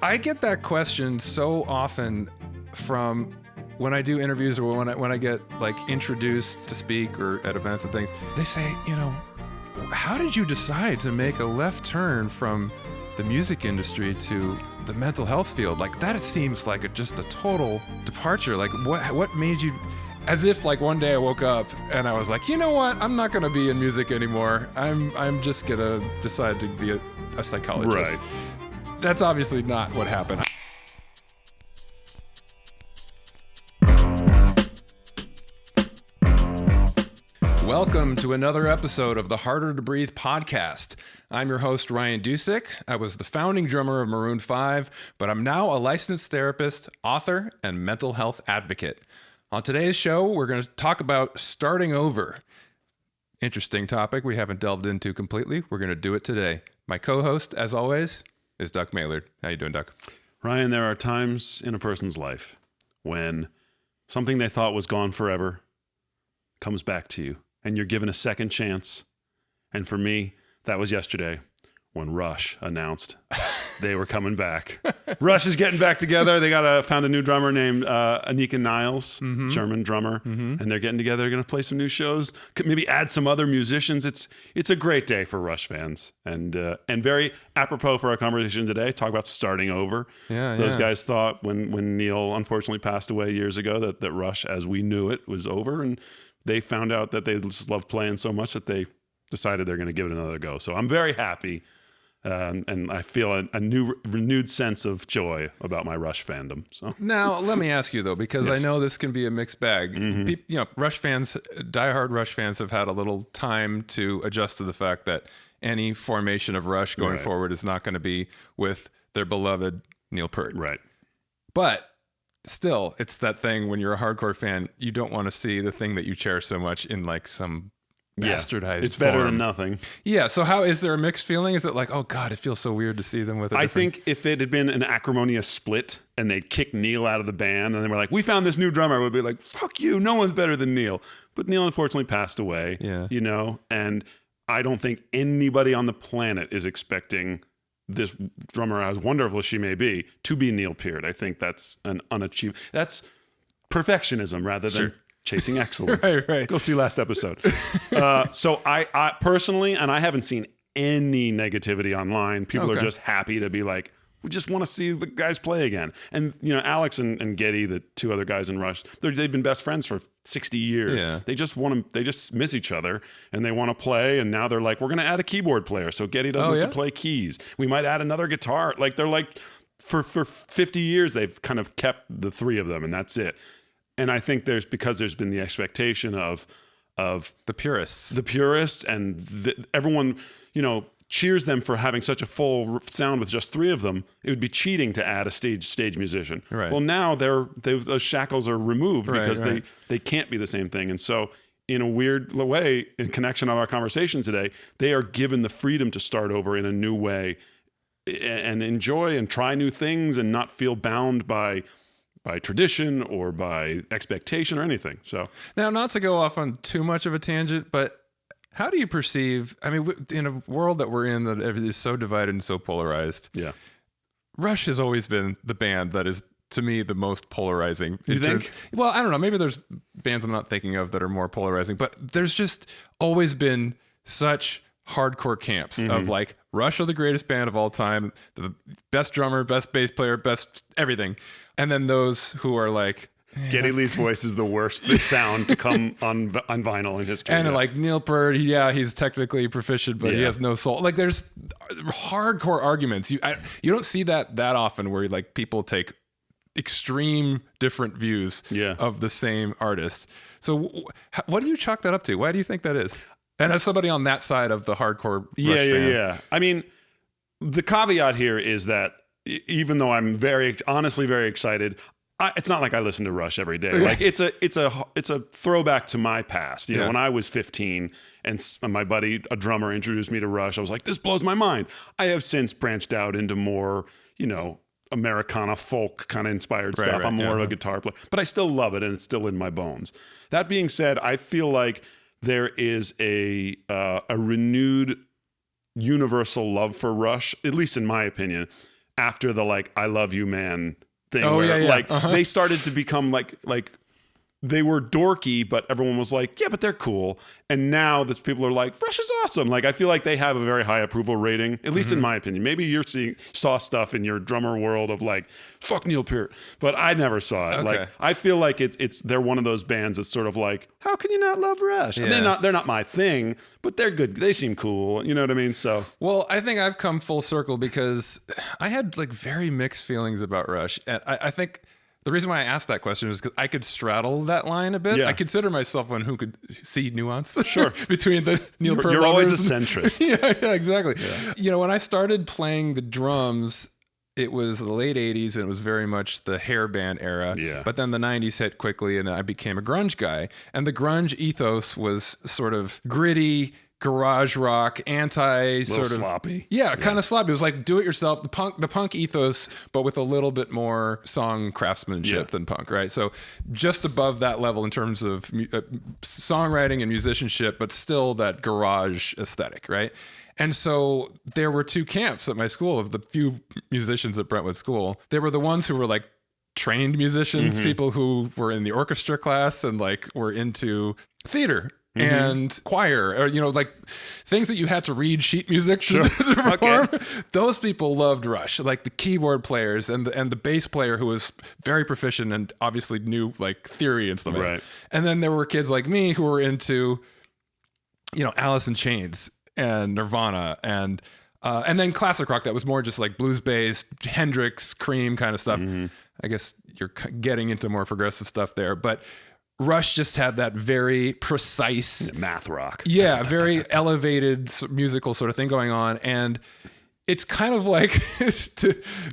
I get that question so often from when I do interviews or when I get like introduced to speak or at events and things. They say, how did you decide to make a left turn from the music industry to the mental health field? Like that seems like just a total departure. Like what made you, as if like one day I woke up and I was like, you know what? I'm not going to be in music anymore. I'm just going to decide to be a psychologist. Right. That's obviously not what happened. Welcome to another episode of the Harder to Breathe podcast. I'm your host, Ryan Dusick. I was the founding drummer of Maroon 5, but I'm now a licensed therapist, author, and mental health advocate. On today's show, we're going to talk about starting over. Interesting topic we haven't delved into completely. We're going to do it today. My co-host, as always, is Duck Maylard. How you doing, Duck? Ryan, there are times in a person's life when something they thought was gone forever comes back to you, and you're given a second chance. And for me, that was yesterday when Rush announced they were coming back. Rush is getting back together. They found a new drummer named Anika Niles, German drummer, and they're getting together. They're going to play some new shows, maybe add some other musicians. It's a great day for Rush fans, and very apropos for our conversation today. Talk about starting over. Those guys thought when Neil unfortunately passed away years ago that Rush, as we knew it, was over, and they found out that they just loved playing so much that they decided they're going to give it another go. So I'm very happy. And I feel a renewed sense of joy about my Rush fandom. So now, let me ask you though, because Yes. I know this can be a mixed bag. Rush fans, diehard Rush fans, have had a little time to adjust to the fact that any formation of Rush going forward is not going to be with their beloved Neil Peart. Right. But still, it's that thing when you're a hardcore fan, you don't want to see the thing that you cherish so much in like some bastardized It's better form. than nothing. Yeah. So how is there a mixed feeling? Is it like, oh God, it feels so weird to see them with I think if it had been an acrimonious split and they'd kicked Neil out of the band and they were like, we found this new drummer, I would be like, fuck you, no one's better than Neil. But Neil unfortunately passed away, and I don't think anybody on the planet is expecting this drummer, as wonderful as she may be, to be Neil Peart. I think that's an unachievable. That's perfectionism rather than chasing excellence. Right. Go see last episode. So I personally, and I haven't seen any negativity online. People are just happy to be like, we just want to see the guys play again. And Alex and Geddy, the two other guys in Rush, they've been best friends for 60 years. Yeah. They just miss each other and they want to play. And now they're like, we're going to add a keyboard player so Geddy doesn't have to play keys. We might add another guitar. Like they're like, for 50 years they've kind of kept the three of them, and that's it. And I think because there's been the expectation of the purists, and everyone, cheers them for having such a full sound with just three of them. It would be cheating to add a stage musician. Right. Well, now those shackles are removed because they can't be the same thing. And so, in a weird way, in connection of our conversation today, they are given the freedom to start over in a new way and enjoy and try new things and not feel bound by tradition or by expectation or anything. So now, not to go off on too much of a tangent, but how do you perceive, in a world that we're in that is so divided and so polarized, Rush has always been the band that is, to me, the most polarizing. You think? Well, I don't know. Maybe there's bands I'm not thinking of that are more polarizing, but there's just always been such hardcore camps of like, Rush are the greatest band of all time, the best drummer, best bass player, best everything. And then those who are like, Geddy Lee's voice is the worst sound to come on vinyl in history. And like Neil Peart, he's technically proficient, but he has no soul. Like there's hardcore arguments. You don't see that often where like people take extreme different views of the same artist. So what do you chalk that up to? Why do you think that is? And as somebody on that side of the hardcore Rush fan. I mean, the caveat here is that even though I'm honestly very excited, it's not like I listen to Rush every day. Like it's a throwback to my past. When I was 15 and my buddy, a drummer, introduced me to Rush, I was like, this blows my mind. I have since branched out into more, Americana folk kind of inspired stuff. I'm more of a guitar player, but I still love it and it's still in my bones. That being said, I feel like there is a renewed universal love for Rush, at least in my opinion. after the like I love you man thing. Oh, where, yeah. Like they started to become like they were dorky, but everyone was like, yeah, but they're cool. And now that people are like, Rush is awesome. Like I feel like they have a very high approval rating, at least in my opinion. Maybe you're saw stuff in your drummer world of like, fuck Neil Peart, but I never saw it. Okay. Like I feel like they're one of those bands that's sort of like, how can you not love Rush? And they're not my thing, but they're good. They seem cool. You know what I mean? So Well, I think I've come full circle because I had like very mixed feelings about Rush. And I think the reason why I asked that question is because I could straddle that line a bit. Yeah. I consider myself one who could see nuance Sure. between the Neil Peart you're always a lovers centrist. yeah, exactly. Yeah. You know, when I started playing the drums, it was the late 80s and it was very much the hair band era. Yeah. But then the 90s hit quickly and I became a grunge guy. And the grunge ethos was sort of gritty, garage rock, sort of sloppy. Yeah, kind of sloppy. It was like do it yourself, the punk ethos, but with a little bit more song craftsmanship than punk, right? So just above that level in terms of songwriting and musicianship, but still that garage aesthetic, right? And so there were two camps at my school of the few musicians at Brentwood School. There were the ones who were like trained musicians, people who were in the orchestra class and like were into theater and choir, or you know, like things that you had to read sheet music to perform. Okay. Those people loved Rush, like the keyboard players and the bass player who was very proficient and obviously knew like theory and stuff. Right. And then there were kids like me who were into, you know, Alice in Chains and Nirvana and then classic rock that was more just like blues based, Hendrix, Cream kind of stuff. I guess you're getting into more progressive stuff there, but Rush just had that very precise math rock. Yeah, very elevated musical sort of thing going on. And it's kind of like, I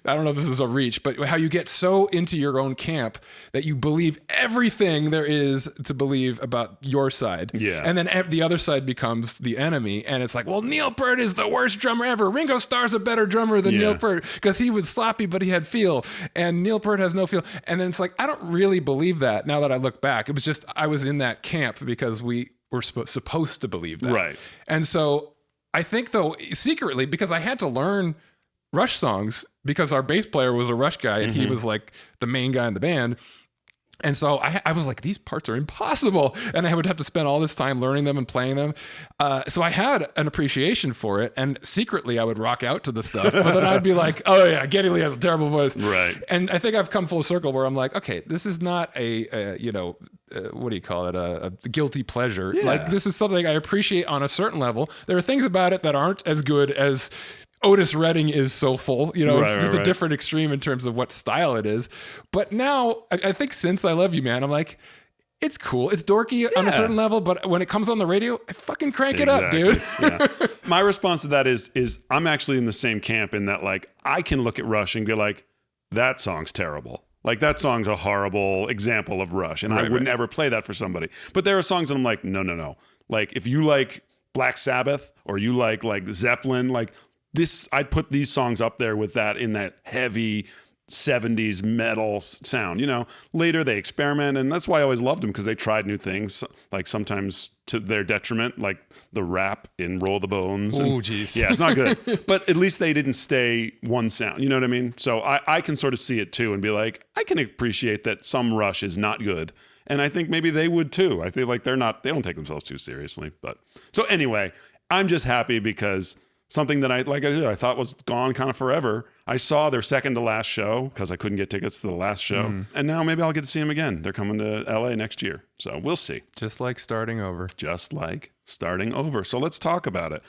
don't know if this is a reach, but how you get so into your own camp that you believe everything there is to believe about your side. Yeah. And then the other side becomes the enemy. And it's like, well, Neil Peart is the worst drummer ever. Ringo Starr's a better drummer than Neil Peart because he was sloppy, but he had feel. And Neil Peart has no feel. And then it's like, I don't really believe that now that I look back. It was just, I was in that camp because we were supposed to believe that. Right. And so I think, though, secretly, because I had to learn Rush songs because our bass player was a Rush guy and he was like the main guy in the band. And so I was like, these parts are impossible. And I would have to spend all this time learning them and playing them. So I had an appreciation for it. And secretly, I would rock out to the stuff. But then I'd be like, oh, yeah, Geddy Lee has a terrible voice. Right. And I think I've come full circle where I'm like, okay, this is not what do you call it? A guilty pleasure. Yeah. Like, this is something I appreciate on a certain level. There are things about it that aren't as good as Otis Redding is soulful, you know, it's a different extreme in terms of what style it is. But now I think since I Love You, Man, I'm like, it's cool. It's dorky on a certain level, but when it comes on the radio, I fucking crank it up, dude. My response to that is I'm actually in the same camp in that, like, I can look at Rush and be like, that song's terrible. Like, that song's a horrible example of Rush, and I would never play that for somebody. But there are songs that I'm like, no. Like, if you like Black Sabbath or you like Zeppelin, like, this, I'd put these songs up there with that in that heavy 70s metal sound. You know, later they experiment, and that's why I always loved them, because they tried new things, like sometimes to their detriment, like the rap in Roll the Bones. Oh, geez. Yeah, it's not good. But at least they didn't stay one sound. You know what I mean? So I can sort of see it too and be like, I can appreciate that some Rush is not good. And I think maybe they would too. I feel like they don't take themselves too seriously. But so anyway, I'm just happy because something that I thought was gone kind of forever. I saw their second to last show because I couldn't get tickets to the last show. And now maybe I'll get to see them again. They're coming to LA next year. So we'll see. Just like starting over. So let's talk about it.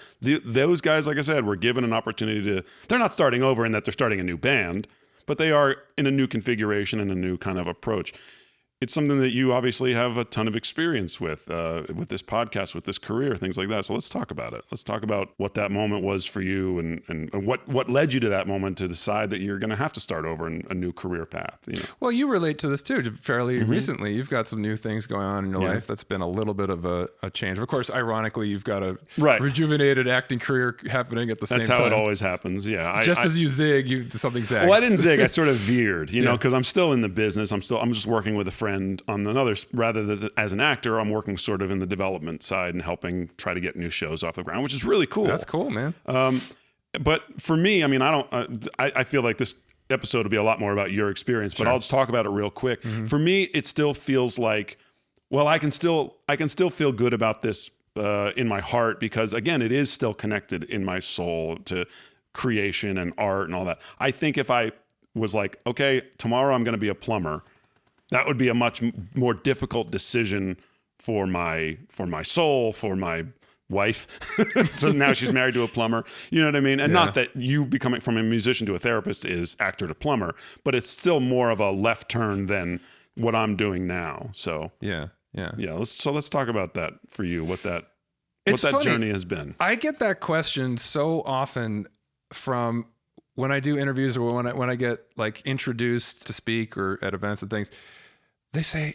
Those guys, like I said, were given an opportunity to, they're not starting over in that they're starting a new band, but they are in a new configuration and a new kind of approach. It's something that you obviously have a ton of experience with this podcast, with this career, things like that. So let's talk about it. Let's talk about what that moment was for you and what led you to that moment to decide that you're going to have to start over in a new career path. You know? Well, you relate to this too, fairly recently. You've got some new things going on in your life that's been a little bit of a change. Of course, ironically, you've got a rejuvenated acting career happening at the same time. That's how it always happens, yeah. As you zig, something zags. Well, I didn't zig. I sort of veered, you know, because I'm still in the business. I'm just working with a friend on another, rather than as an actor, I'm working sort of in the development side and helping try to get new shows off the ground, which is really cool. That's cool, man. But for me, I mean, I feel like this episode will be a lot more about your experience, but I'll just talk about it real quick. For me, it still feels like, well, I can still feel good about this in my heart, because again, it is still connected in my soul to creation and art and all that. I think if I was like, okay, tomorrow I'm going to be a plumber, that would be a much more difficult decision for my soul, for my wife. So now she's married to a plumber, you know what I mean? And not that you becoming from a musician to a therapist is actor to plumber, but it's still more of a left turn than what I'm doing now. So yeah. Let's talk about that for you. What that funny. Journey has been. I get that question so often from when I do interviews or when I get like introduced to speak or at events and things. They say,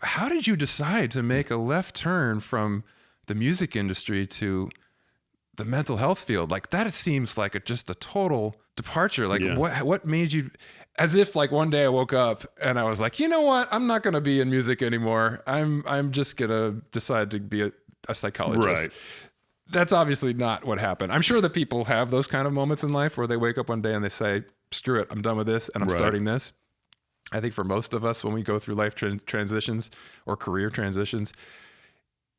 how did you decide to make a left turn from the music industry to the mental health field? Like that, it seems like just a total departure. Like what made you? As if like one day I woke up and I was like, you know what? I'm not going to be in music anymore. I'm just going to decide to be a psychologist. Right. That's obviously not what happened. I'm sure that people have those kind of moments in life where they wake up one day and they say, screw it, I'm done with this and I'm starting this. I think for most of us, when we go through life transitions or career transitions,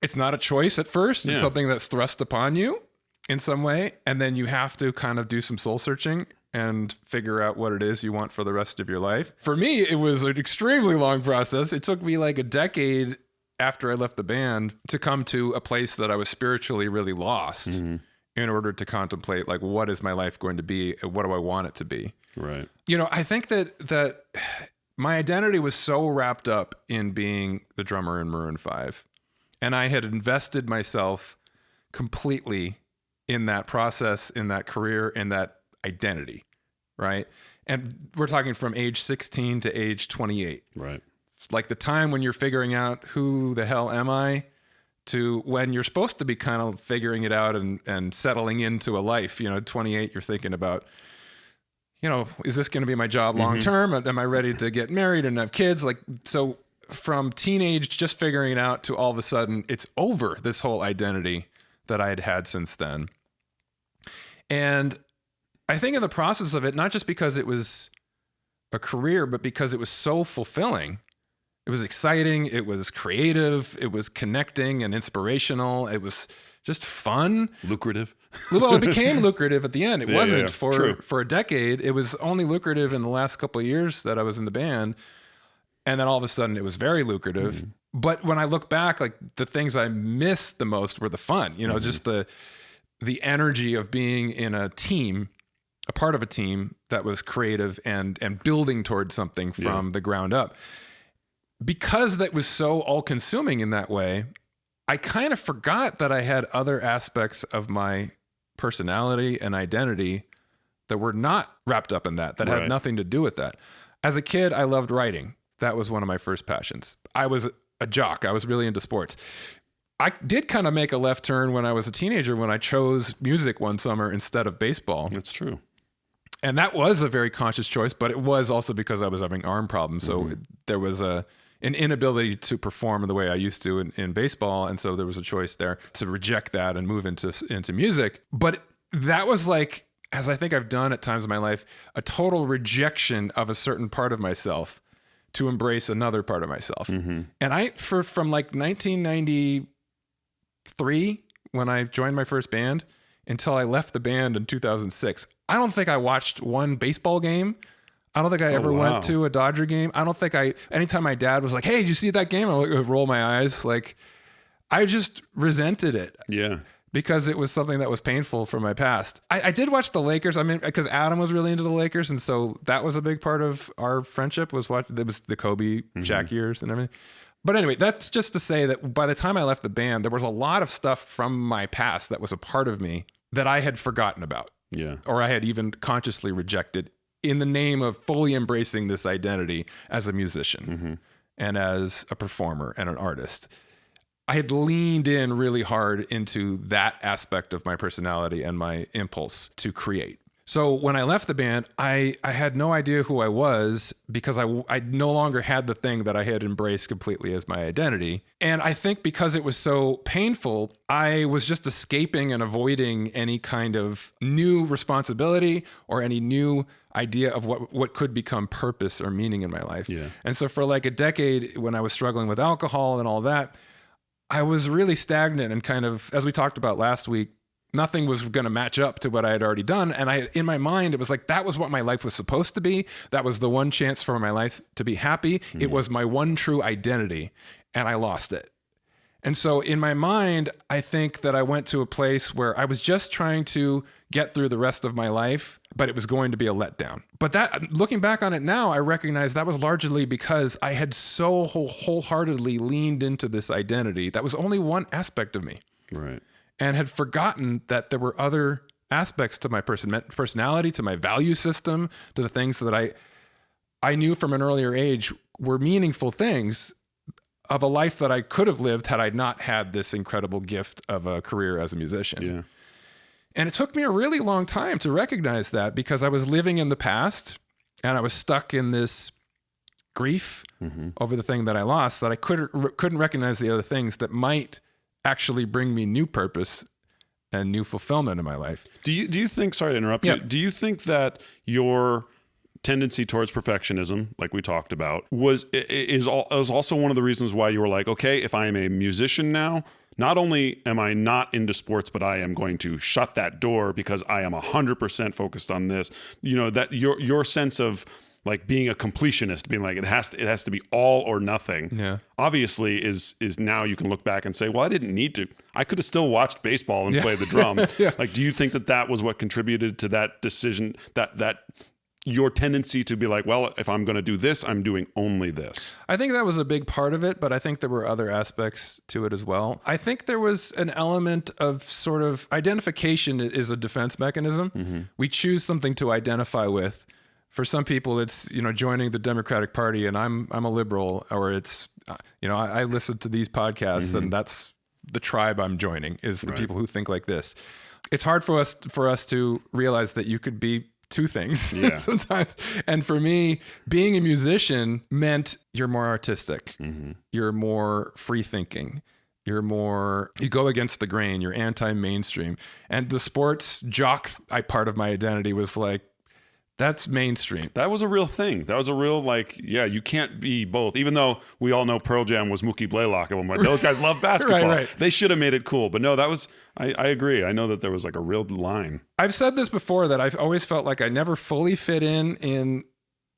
it's not a choice at first. It's something that's thrust upon you in some way. And then you have to kind of do some soul searching and figure out what it is you want for the rest of your life. For me, it was an extremely long process. It took me like a decade after I left the band to come to a place that I was spiritually really lost in order to contemplate, like, what is my life going to be? And what do I want it to be? Right. I think that my identity was so wrapped up in being the drummer in Maroon 5. And I had invested myself completely in that process, in that career, in that identity, right? And we're talking from age 16 to age 28. Right. Like the time when you're figuring out who the hell am I, to when you're supposed to be kind of figuring it out and settling into a life. 28, you're thinking about, is this going to be my job long term? Am I ready to get married and have kids? Like, so from teenage, just figuring it out, to all of a sudden it's over, this whole identity that I had had since then. And I think in the process of it, not just because it was a career, but because it was so fulfilling. It was exciting. It was creative. It was connecting and inspirational. It was just fun. Lucrative. Well, it became lucrative at the end. It wasn't True. for a decade. It was only lucrative in the last couple of years that I was in the band. And then all of a sudden it was very lucrative. But when I look back, like the things I missed the most were the fun, just the energy of being in a team, a part of a team that was creative and building towards something from the ground up. Because that was so all-consuming in that way, I kind of forgot that I had other aspects of my personality and identity that were not wrapped up in that had nothing to do with that. As a kid, I loved writing. That was one of my first passions. I was a jock. I was really into sports. I did kind of make a left turn when I was a teenager, when I chose music one summer instead of baseball. That's true. And that was a very conscious choice, but it was also because I was having arm problems. So there was an inability to perform the way I used to in baseball. And so there was a choice there to reject that and move into music. But that was like, as I think I've done at times in my life, a total rejection of a certain part of myself to embrace another part of myself. And from like 1993, when I joined my first band, until I left the band in 2006, I don't think I watched one baseball game. I don't think I ever went to a Dodger game. I don't think anytime my dad was like, hey, did you see that game? I'd roll my eyes. Like, I just resented it. Yeah. Because it was something that was painful from my past. I did watch the Lakers. I mean, because Adam was really into the Lakers. And so that was a big part of our friendship, was it was the Kobe, Shaq years and everything. But anyway, that's just to say that by the time I left the band, there was a lot of stuff from my past that was a part of me that I had forgotten about. Yeah. Or I had even consciously rejected in the name of fully embracing this identity as a musician and as a performer and an artist. I had leaned in really hard into that aspect of my personality and my impulse to create. So when I left the band, I had no idea who I was because I no longer had the thing that I had embraced completely as my identity. And I think because it was so painful, I was just escaping and avoiding any kind of new responsibility or any new idea of what could become purpose or meaning in my life. Yeah. And so for like a decade, when I was struggling with alcohol and all that, I was really stagnant and kind of, as we talked about last week, nothing was going to match up to what I had already done. And in my mind, it was like, that was what my life was supposed to be. That was the one chance for my life to be happy. It was my one true identity, and I lost it. And so in my mind, I think that I went to a place where I was just trying to get through the rest of my life, but it was going to be a letdown. But that, looking back on it now, I recognize that was largely because I had so wholeheartedly leaned into this identity. That was only one aspect of me. Right. And had forgotten that there were other aspects to my personality, to my value system, to the things that I knew from an earlier age were meaningful things of a life that I could have lived had I not had this incredible gift of a career as a musician. Yeah. And it took me a really long time to recognize that because I was living in the past and I was stuck in this grief over the thing that I lost, that I couldn't recognize the other things that might actually bring me new purpose and new fulfillment in my life. Do you think, sorry to interrupt you, do you think that your tendency towards perfectionism, like we talked about, is also one of the reasons why you were like, okay, if I am a musician now, not only am I not into sports, but I am going to shut that door because I am 100% focused on this. You know, that your sense of like being a completionist, being like it has to be all or nothing. Yeah. Obviously is now you can look back and say, well, I didn't need to. I could have still watched baseball and played the drums. Like, do you think that was what contributed to that decision, that your tendency to be like, well, if I'm going to do this, I'm doing only this? I think that was a big part of it, but I think there were other aspects to it as well. I think there was an element of sort of identification is a defense mechanism. We choose something to identify with. For some people, it's, joining the Democratic Party and I'm a liberal, or it's, I listen to these podcasts and that's the tribe I'm joining, is the people who think like this. It's hard for us to realize that you could be two things sometimes. And for me, being a musician meant you're more artistic, you're more free thinking. You go against the grain, you're anti-mainstream. And the sports jock part of my identity was like, that's mainstream. That was a real thing. That was a real, you can't be both. Even though we all know Pearl Jam was Mookie Blaylock at one point. Those guys love basketball. Right. They should have made it cool. But no, that was, I agree. I know that there was like a real line. I've said this before, that I've always felt like I never fully fit in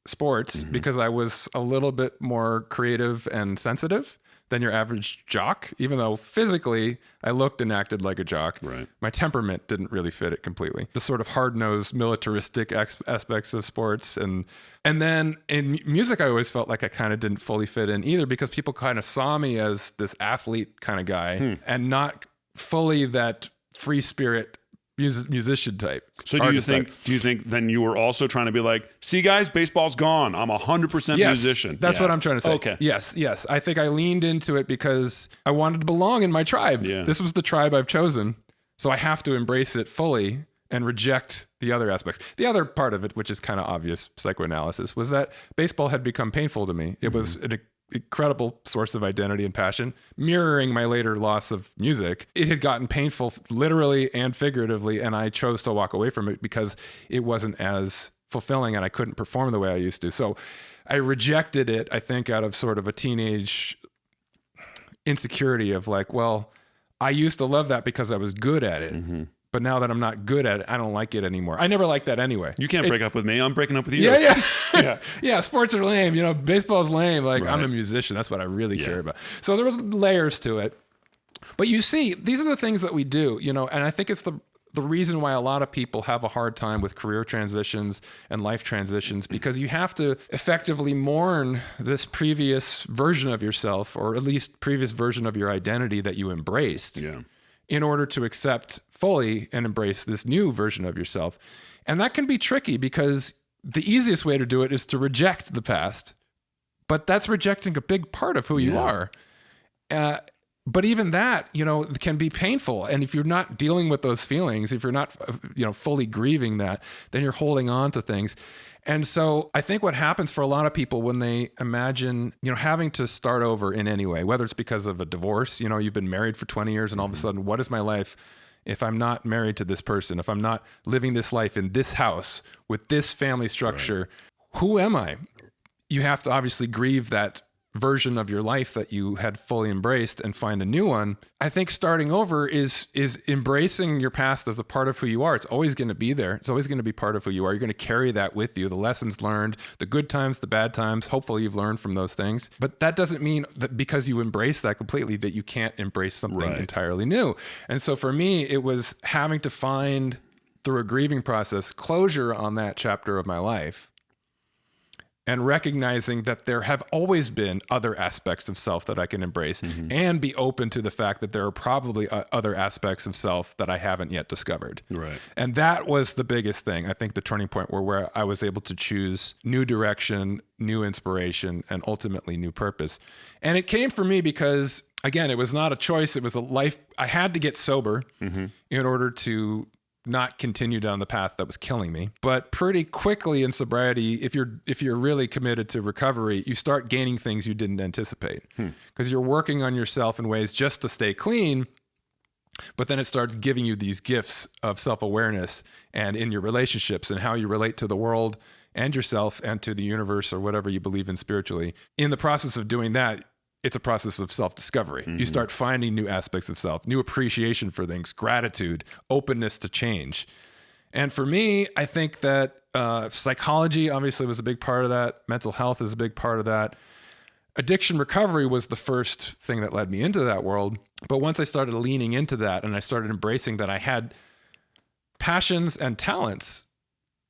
sports because I was a little bit more creative and sensitive than your average jock, even though physically I looked and acted like a jock. Right. My temperament didn't really fit it completely. The sort of hard-nosed militaristic aspects of sports. And then in music, I always felt like I kind of didn't fully fit in either, because people kind of saw me as this athlete kind of guy and not fully that free spirit musician type. So do you think then you were also trying to be like, see guys, baseball's gone. I'm 100% musician. That's what I'm trying to say. Okay. Yes. I think I leaned into it because I wanted to belong in my tribe. Yeah. This was the tribe I've chosen. So I have to embrace it fully and reject the other aspects. The other part of it, which is kind of obvious psychoanalysis, was that baseball had become painful to me. It was an incredible source of identity and passion, mirroring my later loss of music. It had gotten painful literally and figuratively, and I chose to walk away from it because it wasn't as fulfilling and I couldn't perform the way I used to. So I rejected it, I think, out of sort of a teenage insecurity of like, well, I used to love that because I was good at it. But now that I'm not good at it, I don't like it anymore. I never liked that anyway. You can't break up with me. I'm breaking up with you. Yeah. Sports are lame. Baseball's lame. Like, I'm a musician. That's what I really care about. So there was layers to it. But you see, these are the things that we do, and I think it's the reason why a lot of people have a hard time with career transitions and life transitions, because you have to effectively mourn this previous version of yourself, or at least previous version of your identity that you embraced. In order to accept fully and embrace this new version of yourself. And that can be tricky, because the easiest way to do it is to reject the past, but that's rejecting a big part of who you are. But even that, can be painful. And if you're not dealing with those feelings, if you're not, fully grieving that, then you're holding on to things. And so I think what happens for a lot of people when they imagine, having to start over in any way, whether it's because of a divorce, you've been married for 20 years and all of a sudden, what is my life if I'm not married to this person, if I'm not living this life in this house with this family structure, who am I? You have to obviously grieve that version of your life that you had fully embraced and find a new one. I think starting over is embracing your past as a part of who you are. It's always going to be there. It's always going to be part of who you are. You're going to carry that with you, the lessons learned, the good times, the bad times. Hopefully you've learned from those things. But that doesn't mean that because you embrace that completely that you can't embrace something entirely new. And so for me, it was having to find, through a grieving process, closure on that chapter of my life, and recognizing that there have always been other aspects of self that I can embrace, and be open to the fact that there are probably other aspects of self that I haven't yet discovered. Right. And that was the biggest thing. I think the turning point where I was able to choose new direction, new inspiration, and ultimately new purpose. And it came for me because, again, it was not a choice. It was a life. I had to get sober in order to not continue down the path that was killing me. But pretty quickly in sobriety, if you're really committed to recovery, you start gaining things you didn't anticipate because you're working on yourself in ways just to stay clean. But then it starts giving you these gifts of self-awareness and in your relationships and how you relate to the world and yourself and to the universe or whatever you believe in spiritually. In the process of doing that, it's a process of self-discovery. You start finding new aspects of self, new appreciation for things, gratitude, openness to change. And for me, I think that psychology obviously was a big part of that. Mental health is a big part of that. Addiction recovery was the first thing that led me into that world. But once I started leaning into that and I started embracing that I had passions and talents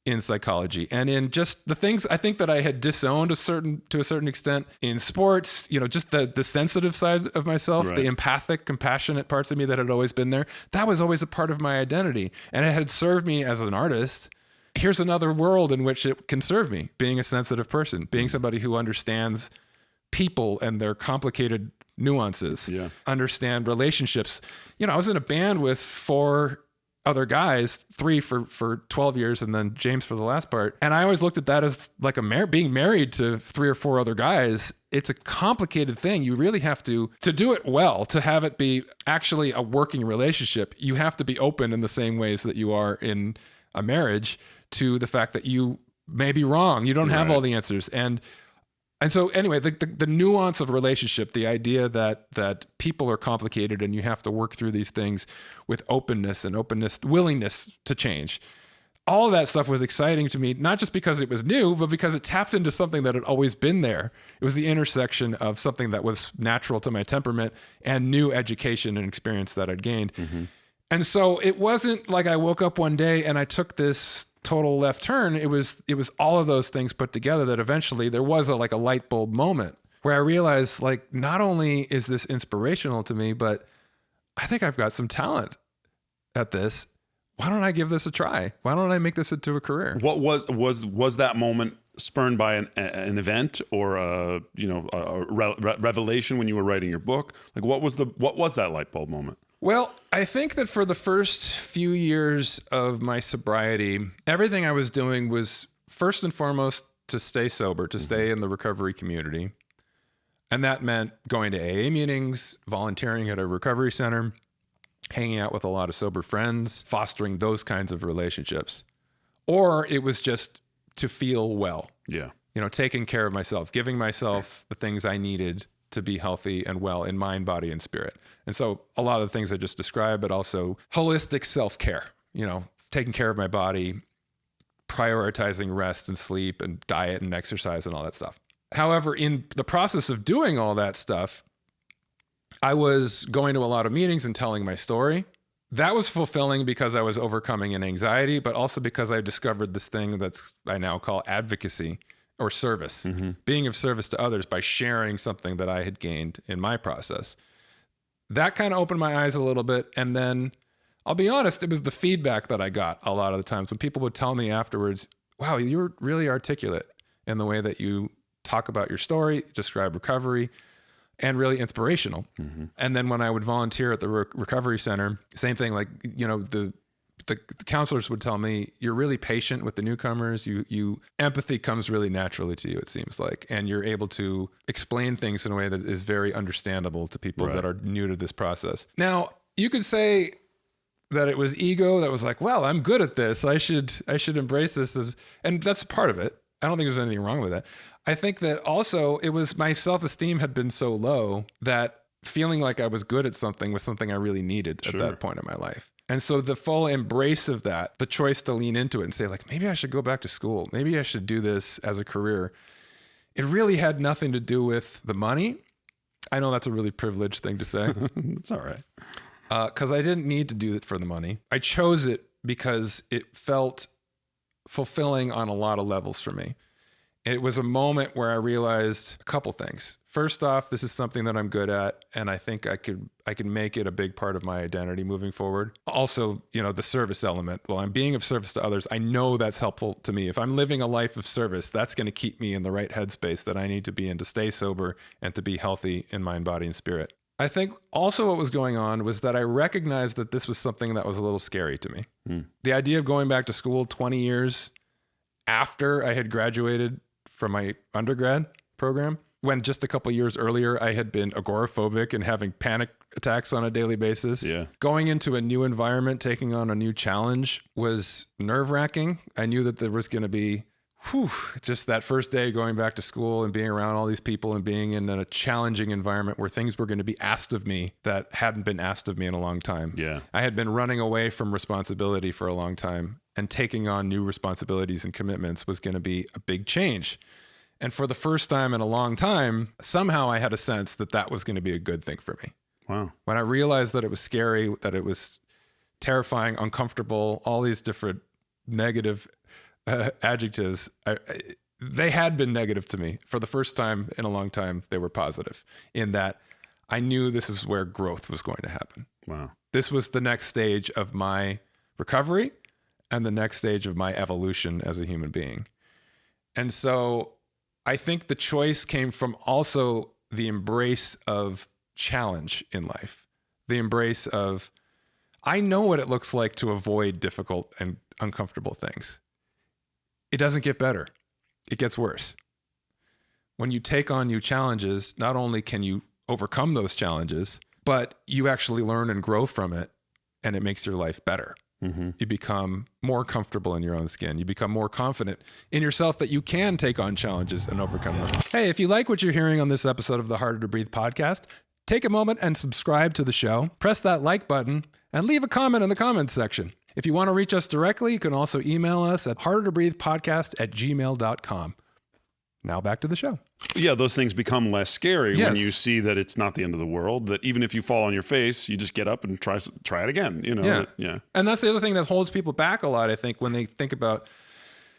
in psychology and in just the things I think that I had disowned to a certain extent in sports, just the sensitive side of myself, the empathic, compassionate parts of me that had always been there. That was always a part of my identity. And it had served me as an artist. Here's another world in which it can serve me, being a sensitive person, being somebody who understands people and their complicated nuances, understand relationships. I was in a band with 4 other guys, 3 for 12 years and then James for the last part. And I always looked at that as like being married to 3 or 4 other guys. It's a complicated thing. You really have to do it well, to have it be actually a working relationship. You have to be open in the same ways that you are in a marriage to the fact that you may be wrong. You don't have all the answers. And so anyway, the nuance of a relationship, the idea that people are complicated and you have to work through these things with openness, willingness to change. All of that stuff was exciting to me, not just because it was new, but because it tapped into something that had always been there. It was the intersection of something that was natural to my temperament and new education and experience that I'd gained. And so it wasn't like I woke up one day and I took this total left turn. It was all of those things put together that eventually there was a light bulb moment where I realized, not only is this inspirational to me, but I think I've got some talent at this. Why don't I give this a try? Why don't I make this into a career? What was that moment spurned by an event or a revelation when you were writing your book? What was that light bulb moment? Well, I think that for the first few years of my sobriety, everything I was doing was first and foremost to stay sober, to stay in the recovery community. And that meant going to AA meetings, volunteering at a recovery center, hanging out with a lot of sober friends, fostering those kinds of relationships. Or it was just to feel well. Yeah. Taking care of myself, giving myself the things I needed to be healthy and well in mind, body, and spirit. And so a lot of the things I just described, but also holistic self-care, taking care of my body, prioritizing rest and sleep and diet and exercise and all that stuff. However, in the process of doing all that stuff, I was going to a lot of meetings and telling my story. That was fulfilling because I was overcoming an anxiety, but also because I discovered this thing I now call advocacy or service, being of service to others by sharing something that I had gained in my process. That kind of opened my eyes a little bit. And then I'll be honest, it was the feedback that I got a lot of the times when people would tell me afterwards, wow, you're really articulate in the way that you talk about your story, describe recovery. and really inspirational. And then when I would volunteer at the recovery center, same thing, like, you know, the counselors would tell me, you're really patient with the newcomers. Empathy comes really naturally to you, it seems like, and you're able to explain things in a way that is very understandable to people that are new to this process. Now, you could say that it was ego that was like, well, I'm good at this. I should embrace this and that's part of it. I don't think there's anything wrong with that. I think that also it was my self-esteem had been so low that feeling like I was good at something was something I really needed at that point in my life. And so the full embrace of that, the choice to lean into it and say, like, maybe I should go back to school. Maybe I should do this as a career. It really had nothing to do with the money. I know that's a really privileged thing to say. It's all right. Because I didn't need to do it for the money. I chose it because it felt fulfilling on a lot of levels for me. It was a moment where I realized a couple things. First off, this is something that I'm good at, and I think I could make it a big part of my identity moving forward. Also, you know, the service element. Well, I'm being of service to others. I know that's helpful to me. If I'm living a life of service, that's going to keep me in the right headspace that I need to be in to stay sober and to be healthy in mind, body, and spirit. I think also what was going on was that I recognized that this was something that was a little scary to me. The idea of going back to school 20 years after I had graduated from my undergrad program, when just a couple years earlier I had been agoraphobic and having panic attacks on a daily basis. Going into a new environment, taking on a new challenge was nerve-wracking. I knew that there was going to be just that first day going back to school and being around all these people and being in a challenging environment where things were going to be asked of me that hadn't been asked of me in a long time. I had been running away from responsibility for a long time, and taking on new responsibilities and commitments was going to be a big change. And for the first time in a long time, somehow I had a sense that that was going to be a good thing for me. Wow. When I realized that it was scary, that it was terrifying, uncomfortable, all these different negative adjectives, they had been negative to me. For the first time in a long time, they were positive in that I knew this is where growth was going to happen. Wow. This was the next stage of my recovery and the next stage of my evolution as a human being. And so I think the choice came from also the embrace of challenge in life, the embrace of, I know what it looks like to avoid difficult and uncomfortable things. It doesn't get better. It gets worse. When you take on new challenges, not only can you overcome those challenges, but you actually learn and grow from it, and it makes your life better. You become more comfortable in your own skin. You become more confident in yourself that you can take on challenges and overcome them. Hey, if you like what you're hearing on this episode of the Harder to Breathe podcast, take a moment and subscribe to the show. Press that like button and leave a comment in the comments section. If you want to reach us directly, you can also email us at hardertobreathepodcast@gmail.com. Now back to the show. Yeah, those things become less scary when you see that it's not the end of the world, that even if you fall on your face, you just get up and try it again, you know? Yeah. And that's the other thing that holds people back a lot, I think, when they think about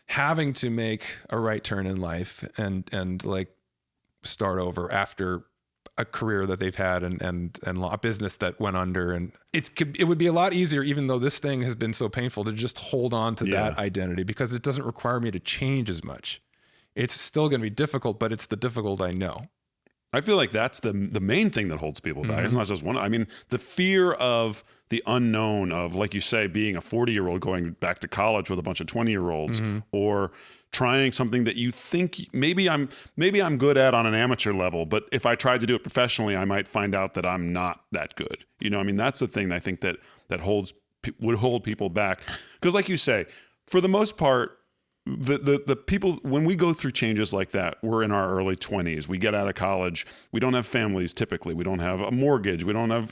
having to make a right turn in life and like start over after a career that they've had and a business that went under. And it would be a lot easier, even though this thing has been so painful, to just hold on to that identity, because it doesn't require me to change as much. It's still going to be difficult, but it's the difficult I know. I feel like that's the main thing that holds people back. It's not just one. I mean, the fear of the unknown of, like you say, being a 40-year-old going back to college with a bunch of 20-year-olds, or trying something that you think maybe I'm good at on an amateur level, but if I tried to do it professionally, I might find out that I'm not that good. You know, I mean, that's the thing that I think that would hold people back. Because like you say, for the most part, the people, when we go through changes like that, we're in our early 20s. We get out of college. We don't have families typically. We don't have a mortgage. We don't have,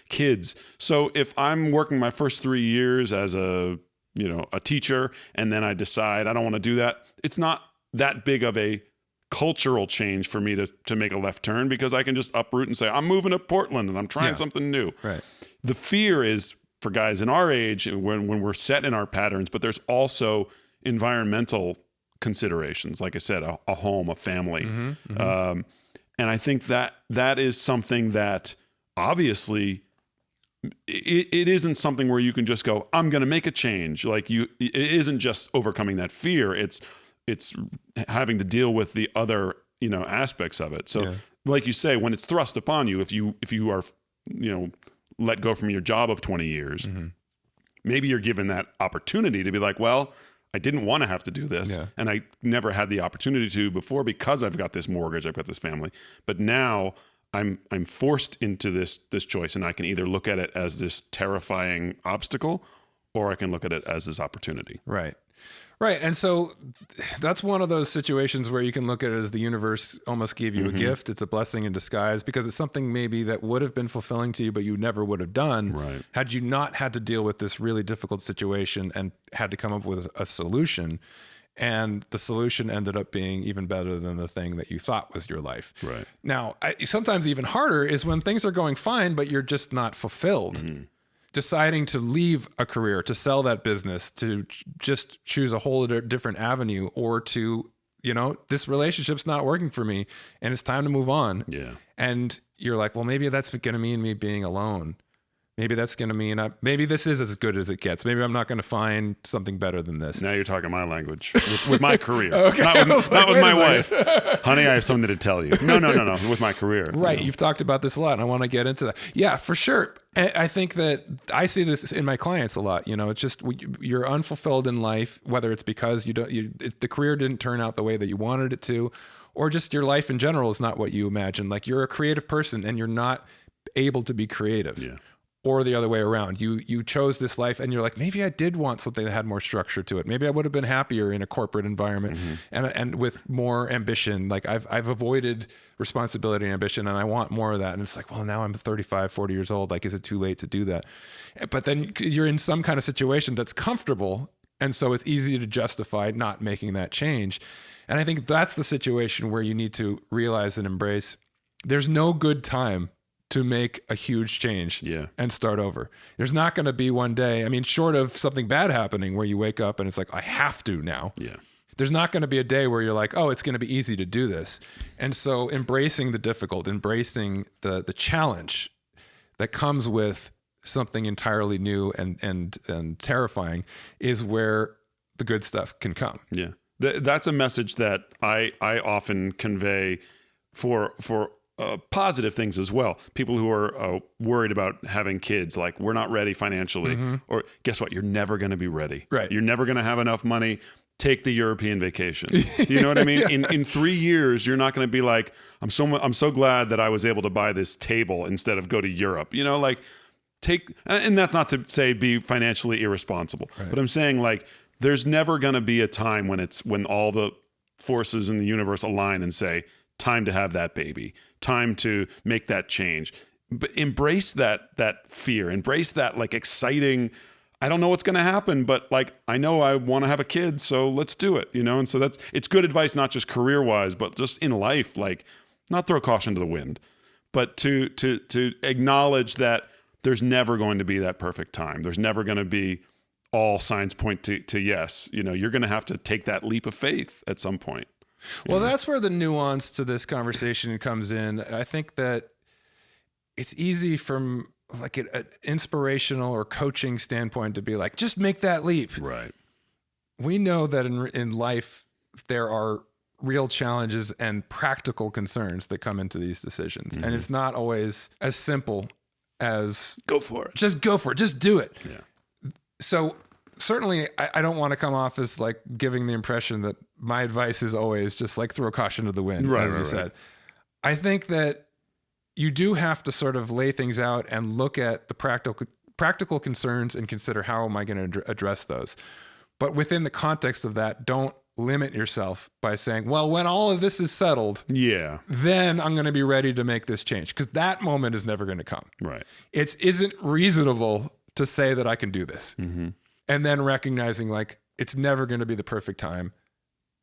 kids. So if I'm working my first 3 years as a teacher, and then I decide I don't want to do that, it's not that big of a cultural change for me to make a left turn, because I can just uproot and say, I'm moving to Portland and I'm trying something new. Right. The fear is for guys in our age when we're set in our patterns, but there's also environmental considerations, like I said, a home, a family. And I think that is something that obviously it isn't something where you can just go, I'm going to make a change. Like it isn't just overcoming that fear. It's having to deal with the other, aspects of it. So like you say, when it's thrust upon you, if you are, let go from your job of 20 years, maybe you're given that opportunity to be like, well, I didn't want to have to do this, and I never had the opportunity to before because I've got this mortgage, I've got this family. But now I'm forced into this choice, and I can either look at it as this terrifying obstacle, or I can look at it as this opportunity. Right. Right. And so that's one of those situations where you can look at it as the universe almost gave you a gift. It's a blessing in disguise because it's something maybe that would have been fulfilling to you, but you never would have done had you not had to deal with this really difficult situation and had to come up with a solution. And the solution ended up being even better than the thing that you thought was your life. Right. Now, sometimes even harder is when things are going fine, but you're just not fulfilled. Deciding to leave a career, to sell that business, to just choose a whole different avenue, or to, this relationship's not working for me and it's time to move on. Yeah. And you're like, well, maybe that's going to mean me being alone. Maybe that's going to mean maybe this is as good as it gets. Maybe I'm not going to find something better than this. Now you're talking my language with my career, okay. not with my wife. Honey, I have something to tell you. No, with my career. Right. You've talked about this a lot and I want to get into that. Yeah, for sure. I think that I see this in my clients a lot. It's just you're unfulfilled in life, whether it's because the career didn't turn out the way that you wanted it to, or just your life in general is not what you imagined. Like you're a creative person and you're not able to be creative. Yeah. Or the other way around. You chose this life and you're like, maybe I did want something that had more structure to it. Maybe I would have been happier in a corporate environment and with more ambition. Like I've avoided responsibility and ambition and I want more of that. And it's like, well, now I'm 35, 40 years old. Like, is it too late to do that? But then you're in some kind of situation that's comfortable. And so it's easy to justify not making that change. And I think that's the situation where you need to realize and embrace there's no good time to make a huge change and start over. There's not going to be one day, short of something bad happening where you wake up and it's like, I have to now. Yeah. There's not going to be a day where you're like, oh, it's going to be easy to do this. And so embracing the difficult, embracing the challenge that comes with something entirely new and terrifying is where the good stuff can come. Yeah. That's a message that I often convey for positive things as well. People who are worried about having kids, like we're not ready financially, or guess what? You're never going to be ready. Right. You're never going to have enough money. Take the European vacation. You know what I mean? In 3 years, you're not going to be like, I'm so glad that I was able to buy this table instead of go to Europe. And that's not to say be financially irresponsible, but I'm saying like, there's never going to be a time when all the forces in the universe align and say, time to have that baby, time to make that change. But embrace that fear, embrace that like exciting, I don't know what's going to happen, but like, I know I want to have a kid, so let's do it, And so it's good advice, not just career wise, but just in life, like not throw caution to the wind, but to acknowledge that there's never going to be that perfect time. There's never going to be all signs point to yes. You're going to have to take that leap of faith at some point. Well, that's where the nuance to this conversation comes in. I think that it's easy from like an inspirational or coaching standpoint to be like, just make that leap. Right. We know that in life, there are real challenges and practical concerns that come into these decisions. And it's not always as simple as go for it. Just go for it. Just do it. Yeah. So certainly I don't want to come off as like giving the impression that my advice is always just like throw caution to the wind, as you said. I think that you do have to sort of lay things out and look at the practical concerns and consider how am I going to address those. But within the context of that, don't limit yourself by saying, well, when all of this is settled, then I'm going to be ready to make this change. Because that moment is never going to come. Right. It isn't reasonable to say that I can do this. And then recognizing like, it's never going to be the perfect time.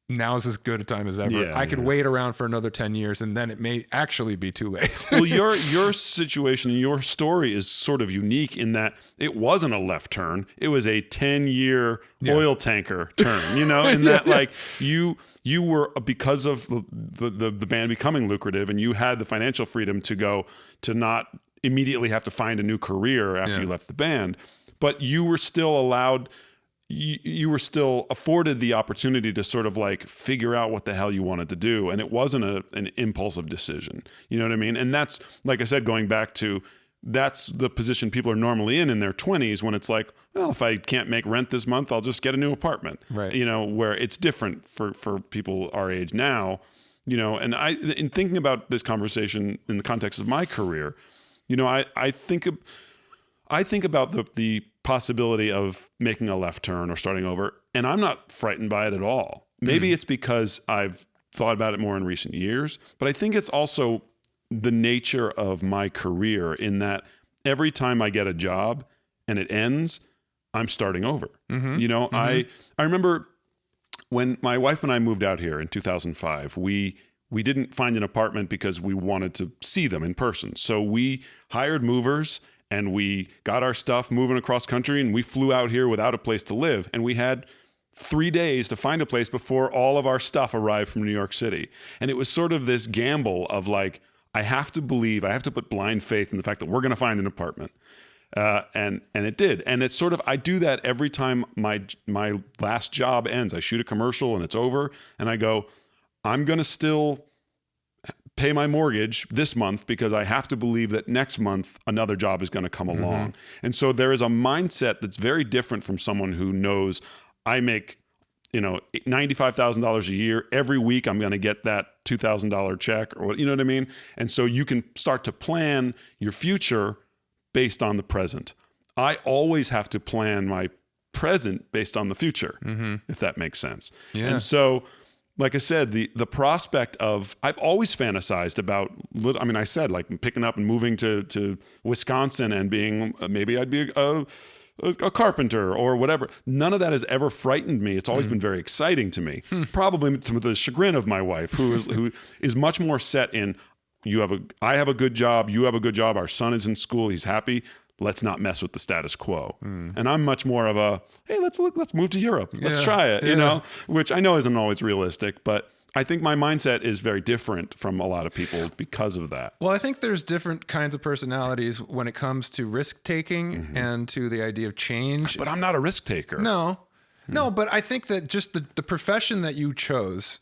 Now's as good a time as ever. I could wait around for another 10 years and then it may actually be too late. Well, your situation, your story is sort of unique in that it wasn't a left turn. It was a 10-year oil tanker turn, in that like you were, because of the band becoming lucrative and you had the financial freedom to go to not immediately have to find a new career after you left the band, but you were still allowed, you were still afforded the opportunity to sort of like figure out what the hell you wanted to do. And it wasn't an impulsive decision. You know what I mean? And that's, like I said, going back to, that's the position people are normally in their 20s, when it's like, well, if I can't make rent this month, I'll just get a new apartment. Right. You know, where it's different for people our age now, you know. And in thinking about this conversation in the context of my career, you know, I think about the possibility of making a left turn or starting over, and I'm not frightened by it at all. Maybe it's because I've thought about it more in recent years, but I think it's also the nature of my career, in that every time I get a job and it ends, I'm starting over. You know, I remember when my wife and I moved out here in 2005, we didn't find an apartment because we wanted to see them in person. So we hired movers and we got our stuff moving across country, and we flew out here without a place to live. And we had 3 days to find a place before all of our stuff arrived from New York City. And it was sort of this gamble of like, I have to put blind faith in the fact that we're going to find an apartment. And it did. And it's sort of, I do that every time my last job ends. I shoot a commercial and it's over, and I go, I'm going to still pay my mortgage this month because I have to believe that next month another job is going to come along. And so there is a mindset that's very different from someone who knows, I make, you know, $95,000 a year. Every week I'm going to get that $2,000 check, or you know what I mean? And so you can start to plan your future based on the present. I always have to plan my present based on the future, if that makes sense. Yeah. And so, like I said, the prospect of, I've always fantasized about, I mean, I said like picking up and moving to Wisconsin and being, maybe I'd be a carpenter or whatever. None of that has ever frightened me. It's always been very exciting to me. Probably to the chagrin of my wife, who is much more set in, I have a good job, you have a good job, our son is in school, he's happy. Let's not mess with the status quo. And I'm much more of a, hey, let's move to Europe. Let's try it, you know, which I know isn't always realistic, but I think my mindset is very different from a lot of people because of that. Well, I think there's different kinds of personalities when it comes to risk taking and to the idea of change. But I'm not a risk taker. No, but I think that just the profession that you chose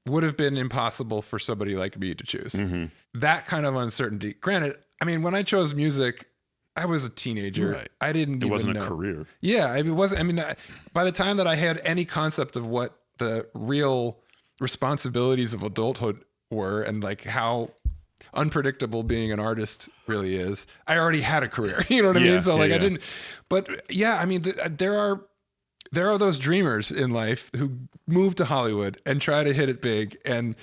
would have been impossible for somebody like me to choose. That kind of uncertainty. Granted, I mean, when I chose music, I was a teenager. Right. I didn't even know. It wasn't a career. Yeah, it wasn't. I mean, by the time that I had any concept of what the real responsibilities of adulthood were and like how unpredictable being an artist really is, I already had a career. You know what I mean? So like I didn't. But yeah, I mean, there are those dreamers in life who move to Hollywood and try to hit it big, and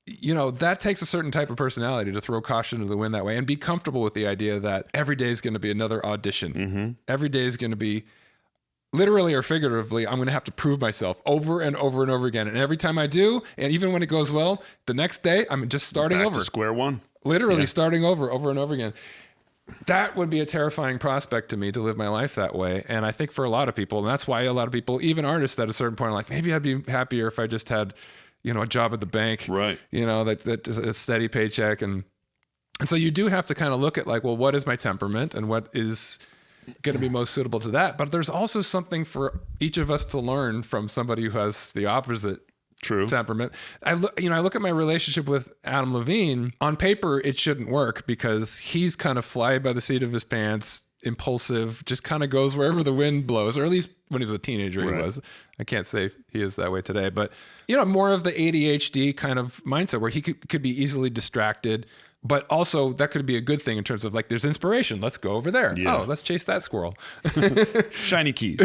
you know, that takes a certain type of personality to throw caution to the wind that way and be comfortable with the idea that every day is going to be another audition. Every day is going to be, literally or figuratively, I'm going to have to prove myself over and over and over again. And every time I do, and even when it goes well, the next day I'm just starting Back over. to square one. Literally starting over and over again. That would be a terrifying prospect to me, to live my life that way. And I think for a lot of people, and that's why a lot of people, even artists at a certain point, are like, maybe I'd be happier if I just had, you know, a job at the bank, right? You know, that is a steady paycheck. And so you do have to kind of look at like, well, what is my temperament and what is going to be most suitable to that? But there's also something for each of us to learn from somebody who has the opposite temperament. I look at my relationship with Adam Levine. On paper, it shouldn't work because he's kind of fly by the seat of his pants, impulsive, just kind of goes wherever the wind blows, or at least when he was a teenager, he was. I can't say he is that way today, but you know, more of the ADHD kind of mindset where he could be easily distracted, but also that could be a good thing in terms of like, there's inspiration. Let's go over there. Yeah. Oh, let's chase that squirrel. Shiny keys.